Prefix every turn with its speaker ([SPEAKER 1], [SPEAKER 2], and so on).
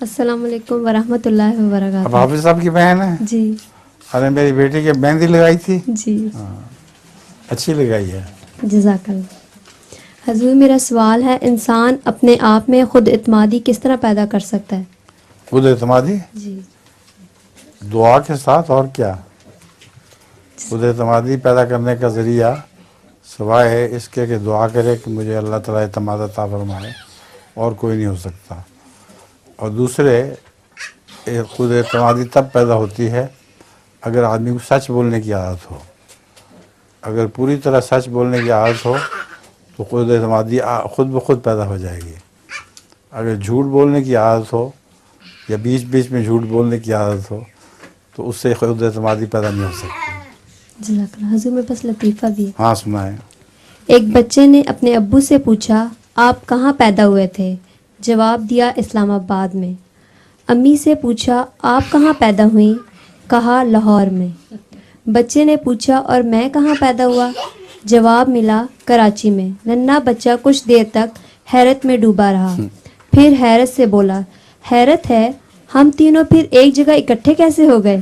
[SPEAKER 1] السلام علیکم ورحمۃ اللہ
[SPEAKER 2] اب
[SPEAKER 1] وبرکاتہ.
[SPEAKER 2] حافظ صاحب کی بہن ہے.
[SPEAKER 1] جی
[SPEAKER 2] ارے میری بیٹی کی مہندی لگائی تھی,
[SPEAKER 1] جی
[SPEAKER 2] اچھی لگائی ہے.
[SPEAKER 1] جزاک اللہ. حضور میرا سوال ہے, انسان اپنے آپ میں خود اعتمادی کس طرح پیدا کر سکتا ہے؟
[SPEAKER 2] خود اعتمادی
[SPEAKER 1] جی
[SPEAKER 2] دعا کے ساتھ, اور کیا. خود اعتمادی پیدا کرنے کا ذریعہ سوائے اس کے کہ دعا کرے کہ مجھے اللہ تعالیٰ اعتماد عطا فرمائے, اور کوئی نہیں ہو سکتا. اور دوسرے, خود اعتمادی تب پیدا ہوتی ہے اگر آدمی کو سچ بولنے کی عادت ہو. اگر پوری طرح سچ بولنے کی عادت ہو تو خود اعتمادی خود بخود پیدا ہو جائے گی. اگر جھوٹ بولنے کی عادت ہو یا بیچ بیچ میں جھوٹ بولنے کی عادت ہو تو اس سے خود اعتمادی پیدا نہیں ہو سکتی.
[SPEAKER 1] جزاک اللہ. حضور میرے پاس لطیفہ بھی ہے.
[SPEAKER 2] ہاں سنائیں.
[SPEAKER 1] ایک بچے نے اپنے ابو سے پوچھا, آپ کہاں پیدا ہوئے تھے؟ جواب دیا, اسلام آباد میں. امی سے پوچھا, آپ کہاں پیدا ہوئیں؟ کہا, لاہور میں. بچے نے پوچھا, اور میں کہاں پیدا ہوا؟ جواب ملا, کراچی میں. ننھا بچہ کچھ دیر تک حیرت میں ڈوبا رہا, پھر حیرت سے بولا, حیرت ہے, ہم تینوں پھر ایک جگہ اکٹھے کیسے ہو گئے؟